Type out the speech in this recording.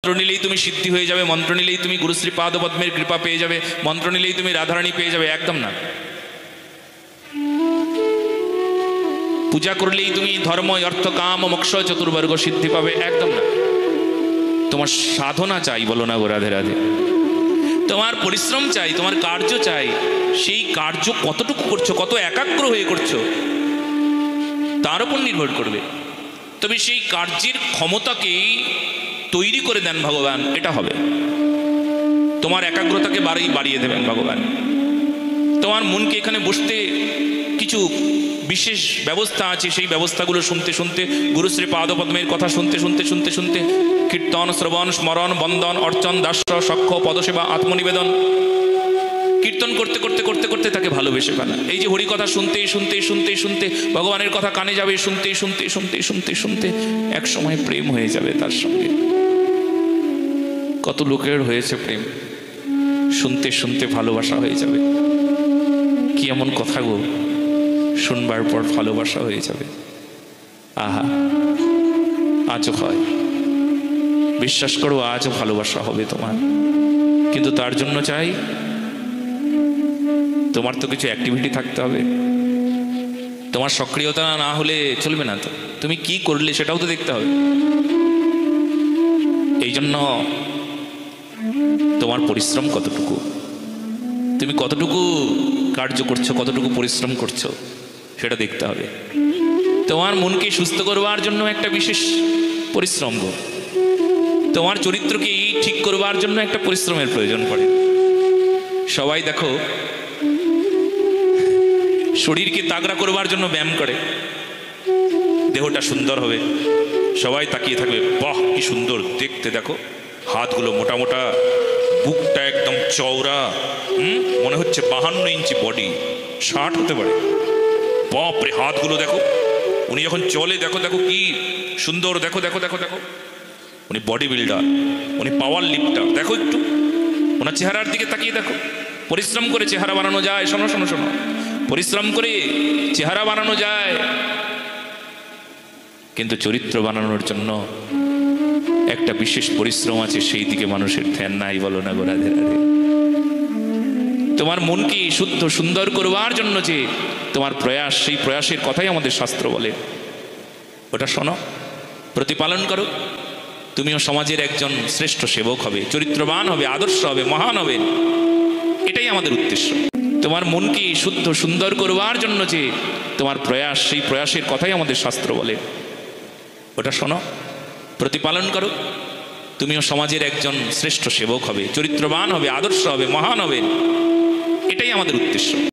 মন্ত্র নিলেই তুমি সিদ্ধি হয়ে যাবে, মন্ত্র নিলেই তুমি গুরুশ্রী পাদপদ্মের কৃপা পেয়ে যাবে, মন্ত্র নিলেই তুমি রাধারানী পেয়ে যাবে, একদম না। পূজা করলেই তুমি ধর্ম অর্থ কাম মোক্ষ চতুর্বর্গ সিদ্ধি পাবে, একদম না। তোমার সাধনা চাই, বলো না গো রাধে রাধে। তোমার পরিশ্রম চাই, তোমার কার্য চাই। সেই কার্য কতটুকু করছো, কত একাগ্র হয়ে করছো, তার উপর নির্ভর করবে। তবে সেই কার্যের ক্ষমতাকেই তৈরি করে দেন ভগবান, এটা হবে। তোমার একাগ্রতাকে বাড়িয়ে দেবেন ভগবান। তোমার মনকে এখানে বসতে কিছু বিশেষ ব্যবস্থা আছে, সেই ব্যবস্থাগুলো শুনতে শুনতে, গুরুশ্রী পাদপদ্মের কথা শুনতে শুনতে শুনতে শুনতে, কীর্তন শ্রবণ স্মরণ বন্দন অর্চন দাস সখ্য পদসেবা আত্মনিবেদন, কীর্তন করতে করতে করতে করতে তাকে ভালোবেসে ফেলা। এই যে হরি কথা শুনতে শুনতে শুনতে শুনতে ভগবানের কথা কানে যাবে, শুনতে শুনতে শুনতে শুনতে শুনতে এক সময় প্রেম হয়ে যাবে তার সঙ্গে। কত লোকের হয়েছে প্রেম, শুনতে শুনতে ভালোবাসা হয়ে যাবে। কি এমন কথা গো, শুনবার পর ভালোবাসা হয়ে যাবে। আহা, আজও হয়, বিশ্বাস করো, আজও ভালোবাসা হবে তোমার। কিন্তু তার জন্য চাই তোমার তো কিছু অ্যাক্টিভিটি থাকতে হবে। তোমার সক্রিয়তা না হলে চলবে না। তো তুমি কি করলে সেটাও তো দেখতে হবে। এই জন্য তোমার পরিশ্রম কতটুকু, তুমি কতটুকু কার্য করছো, কতটুকু পরিশ্রম করছো, সেটা দেখতে হবে। তোমার মনকে সুস্থ করবার জন্য একটা বিশেষ পরিশ্রম গো। তোমার চরিত্রকে ঠিক করবার জন্য একটা পরিশ্রমের প্রয়োজন পড়ে। সবাই দেখো শরীরকে তাগড়া করবার জন্য ব্যায়াম করে, দেহটা সুন্দর হবে, সবাই তাকিয়ে থাকবে, বাহ কি সুন্দর দেখতে, দেখো হাতগুলো মোটা মোটা, বুকটা একদম চওড়া, মনে হচ্ছে 52 ইঞ্চি বডি, 60 হতে পারে। বাপরে হাতগুলো দেখো, উনি যখন চলে দেখো দেখো কি সুন্দর, দেখো দেখো দেখো দেখো, উনি বডি বিল্ডার, উনি পাওয়ার লিফটার। দেখো একটু ওনার চেহারার দিকে তাকিয়ে দেখো। পরিশ্রম করে চেহারা বানানো যায়, শোনো শোনো শোনো, পরিশ্রম করে চেহারা বানানো যায়, কিন্তু চরিত্র বানানোর জন্য একটা বিশেষ পরিশ্রম আছে, সেই দিকে মানুষের ধ্যান নাই, বলো না গো রাধে রাধে। তোমার মনকে শুদ্ধ সুন্দর করবার জন্য যে তোমার প্রয়াস, সেই প্রয়াসের কথাই আমাদের শাস্ত্র বলে। ওটা শোনো, প্রতিপালন করো, তুমিও সমাজের একজন শ্রেষ্ঠ সেবক হবে, চরিত্রবান হবে, আদর্শ হবে, মহান হবে, এটাই আমাদের উদ্দেশ্য। তোমার মনকে শুদ্ধ সুন্দর করবার জন্য যে তোমার প্রয়াস, সেই প্রয়াসের কথাই আমাদের শাস্ত্র বলে। ওটা শোনো, প্রতিপালন করো, তুমিও সমাজের একজন শ্রেষ্ঠ সেবক হবে, চরিত্রবান হবে, আদর্শ হবে, মহান হবে, এটাই আমাদের উদ্দেশ্য।